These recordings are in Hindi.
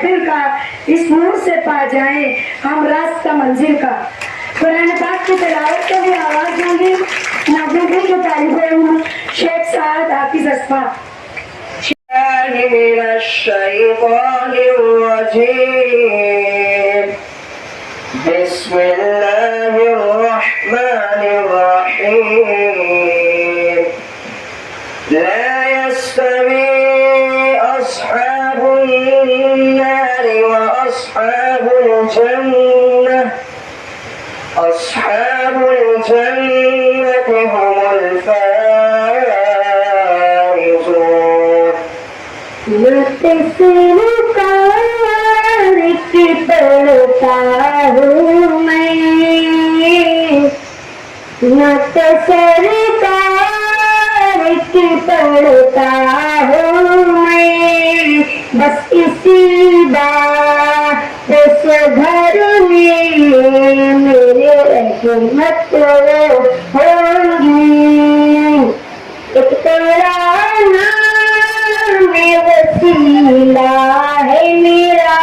महफिल का, इस नूर से पा जाए हम रास्ता मंजिल का। कुरान पाक की तिलावत का भी आवाज होंगी नबी के तालिब इल्म शेख साद हाफिज अस्फा। बिस्मिल्लाहिर्रहमानिर्रहीम। ला यस्तवी अस्हाबुन नारि व अस्हाबुल जन्नह अस्हाबुल जन्नति हुमुल फाइज़ून। सरकार की पढ़ता हूँ मैं, नत सरकार की पढ़ता हूँ मैं, बस इसी बात से घर में मेरे रहमत होंगी। एक तेरा नाम वसीला है मेरा,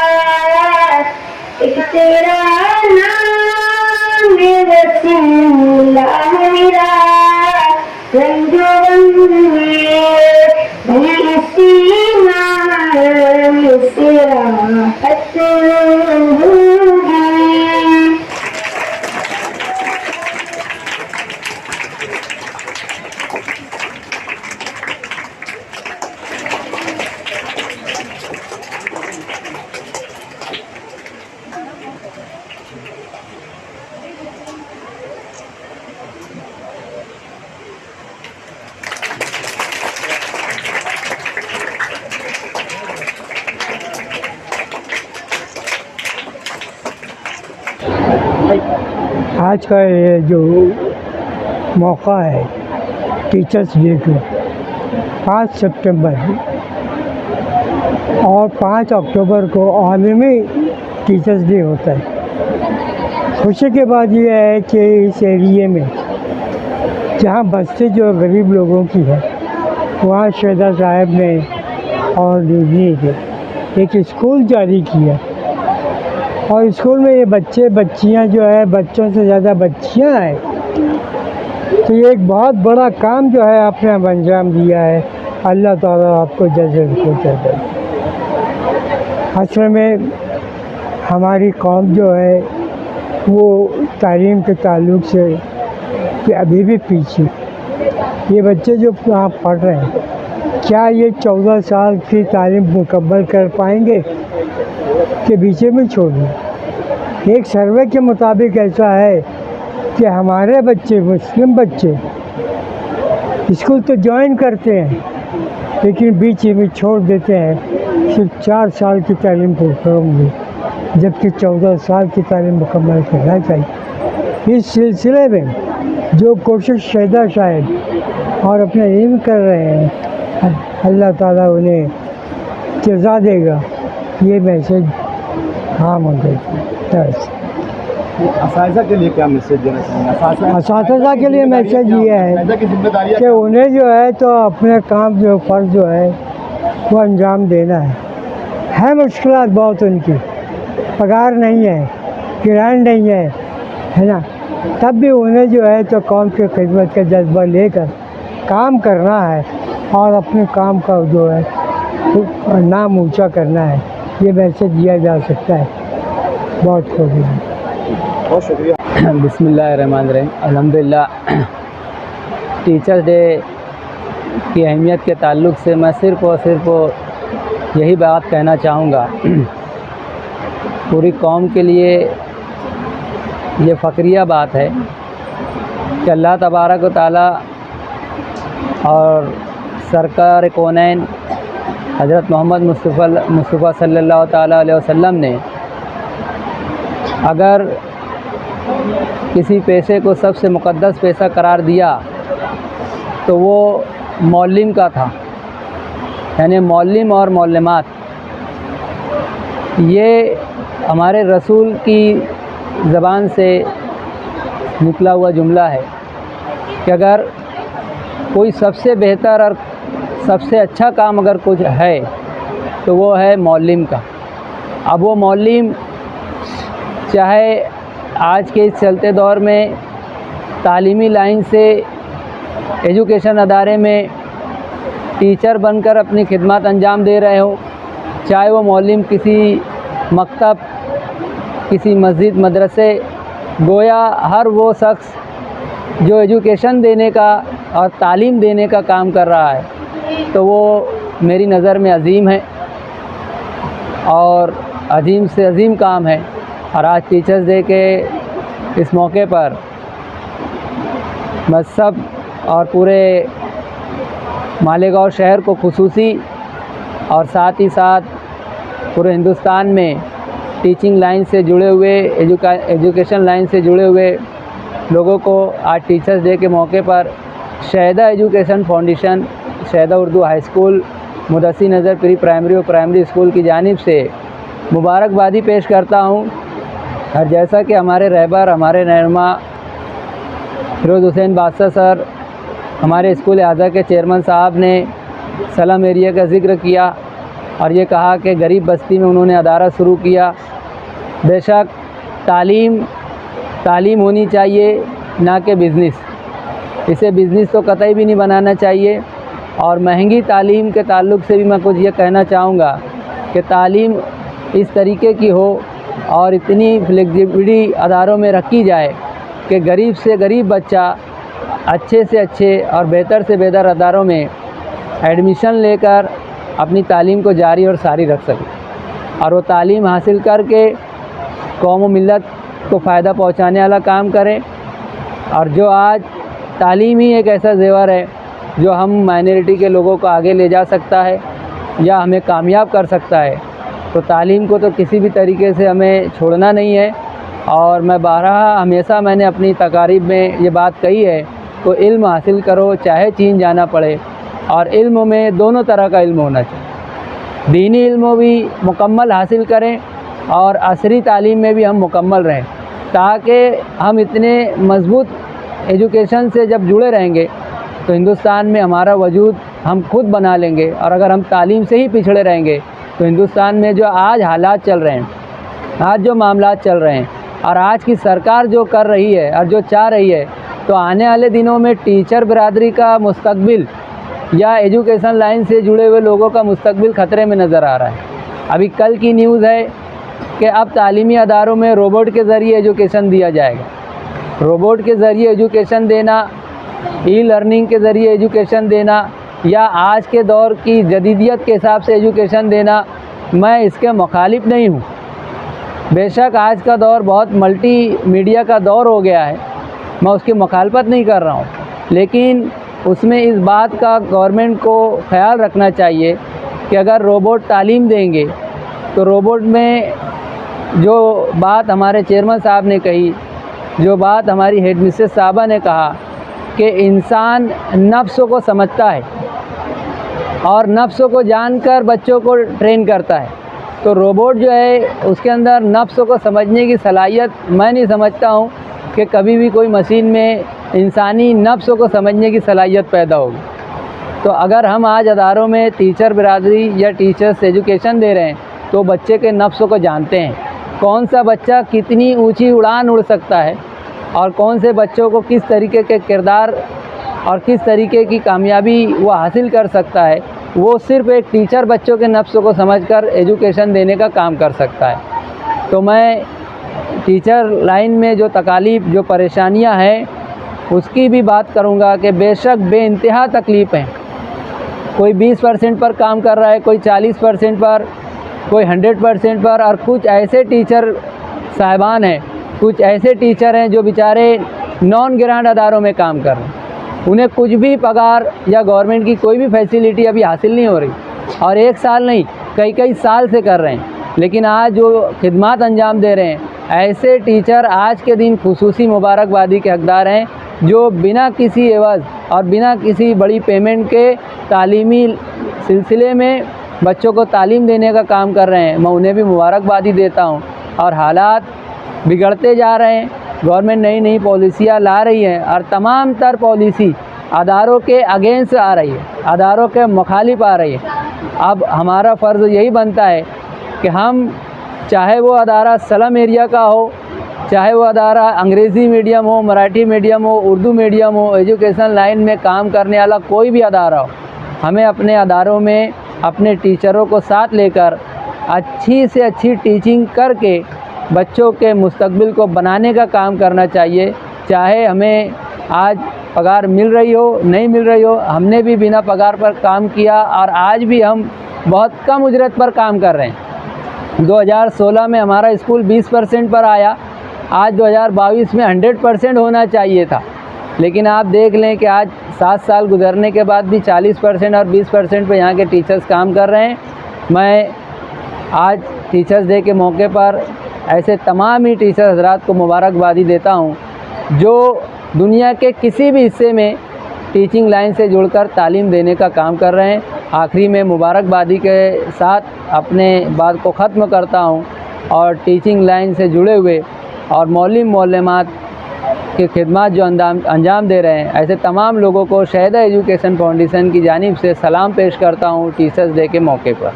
एक तेरा नाम वसीला है मेरा, रंगो रंग इसी नाम से राहत होगी। आज का ये जो मौका है टीचर्स डे को 5 सितंबर और 5 अक्टूबर को आलमी टीचर्स डे होता है। खुशी की बात यह है कि इस एरिए में जहाँ बस्ती जो गरीब लोगों की है वहाँ शहदा साहब ने और ने एक स्कूल जारी किया और स्कूल में ये बच्चे बच्चियाँ जो है, बच्चों से ज़्यादा बच्चियाँ हैं, तो ये एक बहुत बड़ा काम जो है आपने अंजाम दिया है। अल्लाह ताला आपको जज़ा को दे। असल में हमारी कौम जो है वो तालीम के ताल्लुक़ से कि अभी भी पीछे। ये बच्चे जो यहाँ पढ़ रहे हैं, क्या ये 14 साल की तालीम मुकम्मल कर पाएंगे के पीछे में छोड़ दें? एक सर्वे के मुताबिक ऐसा है कि हमारे बच्चे, मुस्लिम बच्चे स्कूल तो ज्वाइन करते हैं लेकिन बीच में छोड़ देते हैं। सिर्फ 4 साल की तालीम पूरी होंगी जबकि 14 साल की तालीम मुकम्मल करना चाहिए। इस सिलसिले में जो कोशिश शहदा साहब और अपने इल्म कर रहे हैं, अल्लाह ताला उन्हें जज़ा देगा। ये मैसेज हाँ मंगल असातिज़ा के लिए क्या मैसेज देना चाहेंगे? असातिज़ा के लिए मैसेज ये है कि उन्हें जो है तो अपने काम जो फ़र्ज़ जो है वो अंजाम देना है। मुश्किलात बहुत उनकी, पगार नहीं है, किराया नहीं है ना, तब भी उन्हें जो है तो कौम की खिदमत का जज्बा लेकर काम करना है और अपने काम का जो है नाम ऊंचा करना है। ये मैसेज दिया जा सकता है। बहुत शुक्रिया। बिस्मिल्लाहिर्रहमानिर्रहीम। अल्हम्दुलिल्लाह, टीचर्स डे की अहमियत के ताल्लुक़ से मैं सिर्फ़ और सिर्फ यही बात कहना चाहूँगा। पूरी कौम के लिए ये फ़ख्रिया बात है कि अल्लाह तबारक व तआला और सरकार कौनैन हज़रत मोहम्मद मुस्तफ़ा सल्लल्लाहु ताला अलैहि वसल्लम ने अगर किसी पेशे को सबसे मुक़द्दस पेशा करार दिया तो वो मौल्लिम का था, यानी मौल्लिम और मौल्लिमात। ये हमारे रसूल की ज़बान से निकला हुआ जुमला है कि अगर कोई सबसे बेहतर और सबसे अच्छा काम अगर कुछ है तो वो है मौल्लिम का। अब वो मौलिम चाहे आज के इस चलते दौर में तालीमी लाइन से एजुकेशन अदारे में टीचर बनकर अपनी खिदमत अंजाम दे रहे हो, चाहे वो मौलिम किसी मकतब, किसी मस्जिद, मदरसे, गोया हर वो शख्स जो एजुकेशन देने का और तालीम देने का काम कर रहा है, तो वो मेरी नज़र में अजीम है और अजीम से अजीम काम है। और आज टीचर्स डे के इस मौके पर मैं सब और पूरे मालेगांव शहर को खुसूसी और साथ ही साथ पूरे हिंदुस्तान में टीचिंग लाइन से जुड़े हुए, एजुकेशन लाइन से जुड़े हुए लोगों को आज टीचर्स डे के मौके पर Shahda education foundation, Shahda Urdu high school, Mudassir Nazar pre primary और प्राइमरी स्कूल की जानिब से मुबारकबादी पेश करता हूँ। और जैसा कि हमारे रहबर, हमारे रहनुमा फिरोज़ हुसैन बादशाह सर, हमारे स्कूल आज़ा के चेयरमैन साहब ने सलम एरिया का ज़िक्र किया और ये कहा कि गरीब बस्ती में उन्होंने अदारा शुरू किया। बेशक तालीम होनी चाहिए, ना कि बिज़नेस। इसे बिज़नेस तो कतई भी नहीं बनाना चाहिए। और महंगी तालीम के ताल्लुक़ से भी मैं कुछ ये कहना चाहूँगा कि तालीम इस तरीके की हो और इतनी फ्लेक्सिबिलिटी अदारों में रखी जाए कि गरीब से गरीब बच्चा अच्छे से अच्छे और बेहतर से बेहतर अदारों में एडमिशन लेकर अपनी तालीम को जारी और सारी रख सके और वो तालीम हासिल करके कौम व मिल्लत को फ़ायदा पहुंचाने वाला काम करें। और जो आज तालीम ही एक ऐसा ज़ेवर है जो हम माइनॉरिटी के लोगों को आगे ले जा सकता है या हमें कामयाब कर सकता है, तो तालीम को तो किसी भी तरीके से हमें छोड़ना नहीं है। और मैं हमेशा मैंने अपनी तकारीब में ये बात कही है तो इल्म हासिल करो चाहे चीन जाना पड़े। और इल्म में दोनों तरह का इल्म होना चाहिए, दीनी इल्म भी मुकम्मल हासिल करें और असरी तालीम में भी हम मुकम्मल रहें, ताकि हम इतने मज़बूत एजुकेशन से जब जुड़े रहेंगे तो हिंदुस्तान में हमारा वजूद हम खुद बना लेंगे। और अगर हम तालीम से ही पिछड़े रहेंगे तो हिंदुस्तान में जो आज हालात चल रहे हैं, आज जो मामलात चल रहे हैं और आज की सरकार जो कर रही है और जो चाह रही है, तो आने वाले दिनों में टीचर बिरादरी का मुस्तकबिल या एजुकेशन लाइन से जुड़े हुए लोगों का मुस्तकबिल ख़तरे में नज़र आ रहा है। अभी कल की न्यूज़ है कि अब तालीमी अदारों में रोबोट के ज़रिए एजुकेशन दिया जाएगा। रोबोट के ज़रिए एजुकेशन देना, ई लर्निंग के ज़रिए एजुकेशन देना या आज के दौर की जदीदियत के हिसाब से एजुकेशन देना, मैं इसके मुखालिफ नहीं हूँ। बेशक आज का दौर बहुत मल्टी मीडिया का दौर हो गया है, मैं उसकी मुखालफत नहीं कर रहा हूँ, लेकिन उसमें इस बात का गवर्नमेंट को ख्याल रखना चाहिए कि अगर रोबोट तालीम देंगे तो रोबोट में जो बात हमारे चेयरमैन साहब ने कही, जो बात हमारी हेड मिसेस साहबा ने कहा कि इंसान नफ्स को समझता है और नफ्स को जानकर बच्चों को ट्रेन करता है, तो रोबोट जो है उसके अंदर नफ्स को समझने की सलाहियत मैं नहीं समझता हूँ कि कभी भी कोई मशीन में इंसानी नफ्स को समझने की सलाहियत पैदा होगी। तो अगर हम आज अदारों में टीचर बिरादरी या टीचर्स एजुकेशन दे रहे हैं तो बच्चे के नफ्स को जानते हैं, कौन सा बच्चा कितनी ऊंची उड़ान उड़ सकता है और कौन से बच्चों को किस तरीके के किरदार और किस तरीके की कामयाबी वो हासिल कर सकता है, वो सिर्फ़ एक टीचर बच्चों के नफ्स को समझकर एजुकेशन देने का काम कर सकता है। तो मैं टीचर लाइन में जो तकालीफ, जो परेशानियां हैं, उसकी भी बात करूंगा कि बेशक बेइंतहा तकलीफ़ हैं। कोई 20% पर काम कर रहा है, कोई 40% पर, कोई 100% पर, और कुछ ऐसे टीचर साहिबान हैं, कुछ ऐसे टीचर हैं जो बेचारे नॉन ग्रांट अदारों में काम कर रहे हैं, उन्हें कुछ भी पगार या गवर्नमेंट की कोई भी फैसिलिटी अभी हासिल नहीं हो रही, और एक साल नहीं कई साल से कर रहे हैं। लेकिन आज जो खिदमत अंजाम दे रहे हैं, ऐसे टीचर आज के दिन खुसूसी मुबारकबादी के हकदार हैं, जो बिना किसी एवज़ और बिना किसी बड़ी पेमेंट के तालीमी सिलसिले में बच्चों को तालीम देने का काम कर रहे हैं। मैं उन्हें भी मुबारकबादी देता हूं। और हालात बिगड़ते जा रहे हैं, गवर्नमेंट नई नई पॉलिसियाँ ला रही है और तमाम तर पॉलिसी अदारों के अगेंस्ट आ रही है, अदारों के मुखालिफ आ रही है। अब हमारा फ़र्ज़ यही बनता है कि हम चाहे वो अदारा स्लम एरिया का हो, चाहे वो अदारा अंग्रेज़ी मीडियम हो, मराठी मीडियम हो, उर्दू मीडियम हो, एजुकेशन लाइन में काम करने वाला कोई भी अदारा हो, हमें अपने अदारों में अपने टीचरों को साथ लेकर अच्छी से अच्छी टीचिंग करके बच्चों के मुस्तकबिल को बनाने का काम करना चाहिए। चाहे हमें आज पगार मिल रही हो, नहीं मिल रही हो, हमने भी बिना पगार पर काम किया और आज भी हम बहुत कम उजरत पर काम कर रहे हैं। 2016 में हमारा स्कूल 20% पर आया, आज 2022 में 100% होना चाहिए था, लेकिन आप देख लें कि आज 7 साल गुजरने के बाद भी 40% और 20% पर यहाँ के टीचर्स काम कर रहे हैं। मैं आज टीचर्स डे के मौके पर ऐसे तमाम ही टीचर हजरात को मुबारकबादी देता हूँ जो दुनिया के किसी भी हिस्से में टीचिंग लाइन से जुड़कर तालीम देने का काम कर रहे हैं। आखिरी में मुबारकबादी के साथ अपने बात को ख़त्म करता हूँ और टीचिंग लाइन से जुड़े हुए और मौलिम मौलमात की खिदमत जो अंजाम दे रहे हैं, ऐसे तमाम लोगों को शहीदा एजुकेशन फाउंडेशन की जानिब से सलाम पेश करता हूँ टीचर्स डे के मौके पर।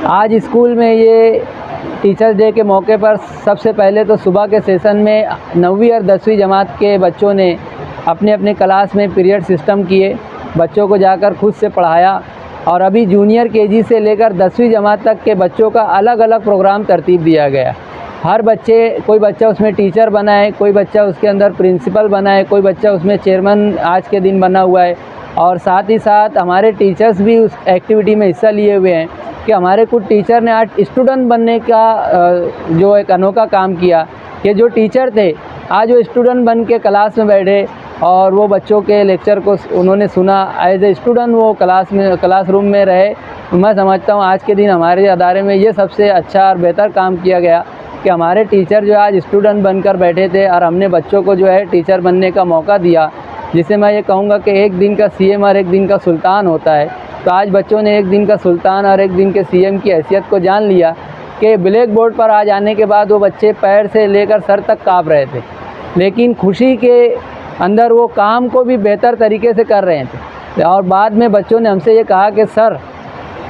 आज स्कूल में ये टीचर्स डे के मौके पर सबसे पहले तो सुबह के सेशन में 9वीं और 10वीं जमात के बच्चों ने अपने अपने क्लास में पीरियड सिस्टम किए, बच्चों को जाकर खुद से पढ़ाया और अभी जूनियर केजी से लेकर 10वीं जमात तक के बच्चों का अलग अलग प्रोग्राम तरतीब दिया गया। हर बच्चे, कोई बच्चा उसमें टीचर बना है, कोई बच्चा उसके अंदर प्रिंसिपल बना है, कोई बच्चा उसमें चेयरमैन आज के दिन बना हुआ है और साथ ही साथ हमारे टीचर्स भी उस एक्टिविटी में हिस्सा लिए हुए हैं कि हमारे कुछ टीचर ने आज स्टूडेंट बनने का जो एक अनोखा काम किया कि जो टीचर थे आज वो स्टूडेंट बन के क्लास में बैठे और वो बच्चों के लेक्चर को उन्होंने सुना, एज ए स्टूडेंट वो क्लासरूम में रहे। मैं समझता हूँ आज के दिन हमारे अदारे में ये सबसे अच्छा और बेहतर काम किया गया कि हमारे टीचर जो आज स्टूडेंट बनकर बैठे थे और हमने बच्चों को जो है टीचर बनने का मौका दिया, जिसे मैं ये कहूँगा कि एक दिन का सीएम और एक दिन का सुल्तान होता है। तो आज बच्चों ने एक दिन का सुल्तान और एक दिन के सीएम की हैसियत को जान लिया कि ब्लैक बोर्ड पर आ जाने के बाद वो बच्चे पैर से लेकर सर तक काँप रहे थे, लेकिन खुशी के अंदर वो काम को भी बेहतर तरीके से कर रहे थे। और बाद में बच्चों ने हमसे ये कहा कि सर,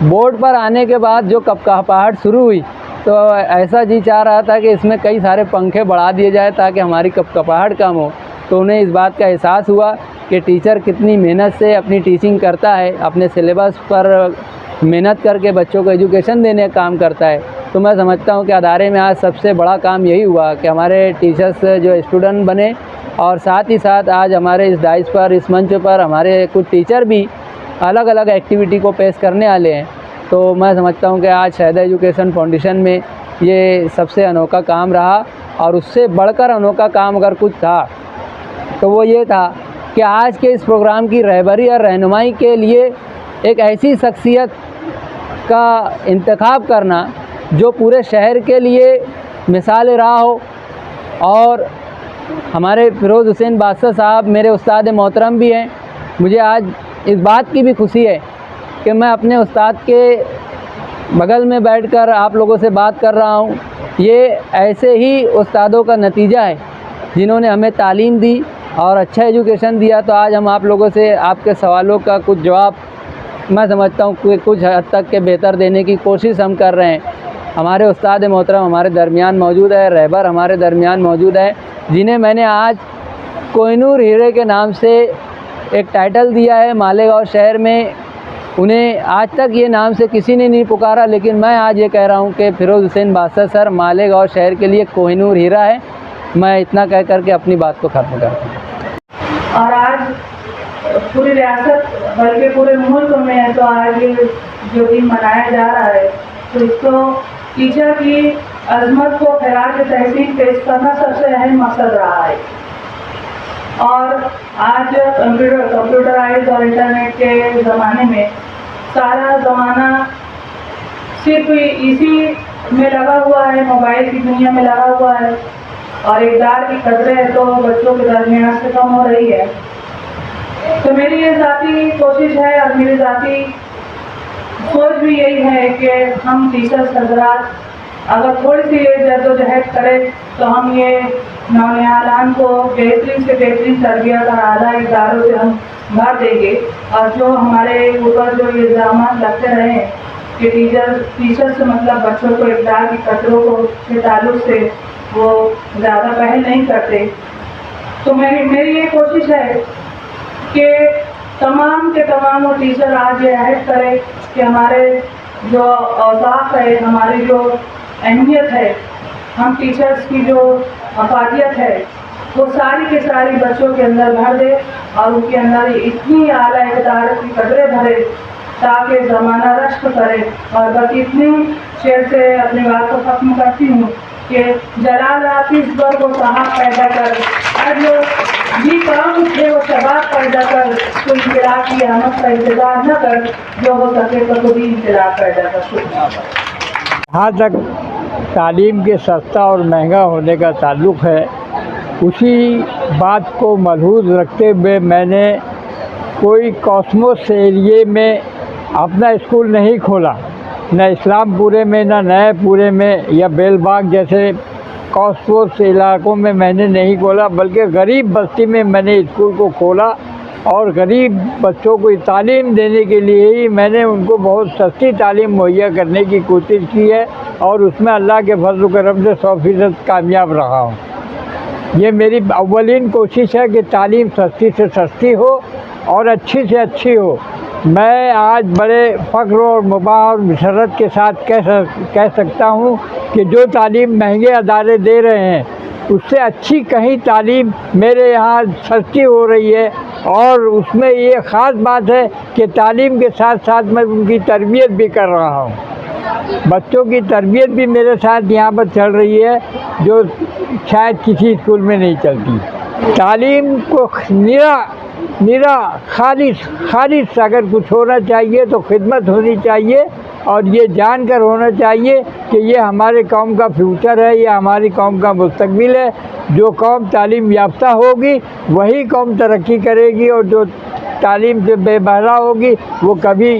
बोर्ड पर आने के बाद जो कपकपाहट शुरू हुई तो ऐसा जी चाह रहा था कि इसमें कई सारे पंखे बढ़ा दिए जाए ताकि हमारी कपकपाहट कम हो। तो उन्हें इस बात का एहसास हुआ कि टीचर कितनी मेहनत से अपनी टीचिंग करता है, अपने सिलेबस पर मेहनत करके बच्चों को एजुकेशन देने का काम करता है। तो मैं समझता हूँ कि अदारे में आज सबसे बड़ा काम यही हुआ कि हमारे टीचर्स जो स्टूडेंट बने और साथ ही साथ आज हमारे इस डाइस पर, इस मंच पर हमारे कुछ टीचर भी अलग अलग एक्टिविटी को पेश करने वाले हैं। तो मैं समझता हूँ कि आज शहीदा एजुकेशन फाउंडेशन में ये सबसे अनोखा काम रहा और उससे बढ़कर अनोखा काम अगर कुछ था तो वो ये था कि आज के इस प्रोग्राम की रहबरी और रहनुमाई के लिए एक ऐसी शख्सियत का इंतखाब करना जो पूरे शहर के लिए मिसाल राह हो। और हमारे फिरोज़ हुसैन बादशाह साहब मेरे उस्ताद मोहतरम भी हैं। मुझे आज इस बात की भी खुशी है कि मैं अपने उस्ताद के बगल में बैठकर आप लोगों से बात कर रहा हूँ। ये ऐसे ही उस्तादों का नतीजा है जिन्होंने हमें तालीम दी और अच्छा एजुकेशन दिया। तो आज हम आप लोगों से आपके सवालों का कुछ जवाब मैं समझता हूँ कि कुछ हद तक के बेहतर देने की कोशिश हम कर रहे हैं। हमारे उस्ताद मोहतरम हमारे दरमियान मौजूद है, रहबर हमारे दरमियान मौजूद है, जिन्हें मैंने आज कोहिनूर हीरे के नाम से एक टाइटल दिया है मालेगांव शहर में। उन्हें आज तक ये नाम से किसी ने नहीं पुकारा, लेकिन मैं आज ये कह रहा हूँ कि फिरोज़ हुसैन बादशाह सर मालेगांव शहर के लिए कोहिनूर हीरा है। मैं इतना कह करके अपनी बात को ख़त्म करता हूँ। और आज पूरी रियासत बल्कि पूरे मुल्क में तो आज ये जो दिन मनाया जा रहा है, तो इसको टीचर की अजमत को खिराज तहसीन पेश करना सबसे अहम मकसद रहा है। और आज कंप्यूटराइज और इंटरनेट के ज़माने में सारा ज़माना सिर्फ इसी में लगा हुआ है, मोबाइल की दुनिया में लगा हुआ है और इक़दार की कदरें तो बच्चों के दरमियान से कम हो रही है। तो मेरी ये ज़ाती कोशिश है और मेरी ज़ाती सोच भी यही है कि हम टीचर्स हज़रात अगर थोड़ी सी ये जद्दोजहद करें तो हम ये नौनियालान को बेहतरीन से बेहतरीन तरबियत और आला इदारों से हम भर देंगे। और जो हमारे ऊपर जो इल्ज़ाम लगते रहे कि टीचर से मतलब बच्चों को इकदार की कदरों को के ताल्लुक से वो ज़्यादा पहल नहीं करते। तो मेरी ये कोशिश है कि तमाम के तमाम वो टीचर आज ये अहद करें कि हमारे जो औसाफ है, हमारी जो अहमियत है, हम टीचर्स की जो अफादियत है, वो सारी के सारी बच्चों के अंदर भर दे और उनके अंदर इतनी आला इक़्तिदार की कदरें भरे ताकि ज़माना रश्क करे। और बस इतनी शेर से अपनी बात को ख़त्म करती हूँ कि जलाल हाफिज़ बर वो साहब पैदा कर, और जो जी काम थे वो शबाब पैदा कर, तो इंकलाब की आमद का इंतज़ार न कर, जो हो सके तो खुद ही इंकलाब पैदा कर। शुक्रिया। जहाँ तक तालीम के सस्ता और महंगा होने का ताल्लुक़ है, उसी बात को मलहूज़ रखते हुए मैंने कोई कॉस्मोस एरिए में अपना स्कूल नहीं खोला, न इस्लामपुरे में, न नएपुरे में या बेलबाग जैसे कॉस्मोस इलाकों में मैंने नहीं खोला, बल्कि गरीब बस्ती में मैंने स्कूल को खोला। और गरीब बच्चों को तालीम देने के लिए ही मैंने उनको बहुत सस्ती तालीम मुहैया करने की कोशिश की है और उसमें अल्लाह के फज़ल करम से 100% कामयाब रहा हूँ। ये मेरी अव्वलीन कोशिश है कि तालीम सस्ती से सस्ती हो और अच्छी से अच्छी हो। मैं आज बड़े फ़ख्र और मुबाह और मसरत के साथ कह सकता हूँ कि जो तालीम महंगे अदारे दे रहे हैं उससे अच्छी कहीं तालीम मेरे यहाँ सस्ती हो रही है। और उसमें ये ख़ास बात है कि तालीम के साथ साथ मैं उनकी तरबियत भी कर रहा हूँ। बच्चों की तरबियत भी मेरे साथ यहाँ पर चल रही है, जो शायद किसी स्कूल में नहीं चलती। तालीम को निरा खालिस अगर कुछ होना चाहिए तो खिदमत होनी चाहिए और ये जानकर होना चाहिए कि ये हमारे कौम का फ्यूचर है, ये हमारी कौम का मुस्तकबिल है। जो कौम तालीम याफ्ता होगी वही कौम तरक्की करेगी और जो तालीम से बेबहरा होगी वो कभी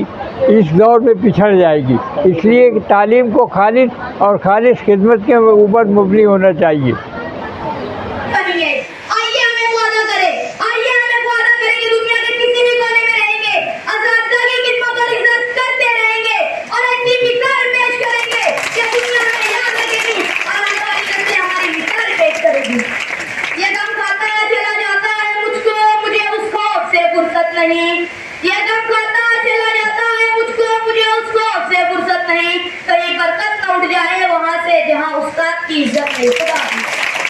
इस दौर में पिछड़ जाएगी। इसलिए तालीम को खालिस और खालिस खिदमत के ऊपर मुबनी होना चाहिए। ये गम खाता चला जाता है मुझको, मुझे उस खौफ से फुर्सत नहीं, कहीं बरकत न उठ जाए वहाँ से जहाँ उसका की इज्जत नहीं।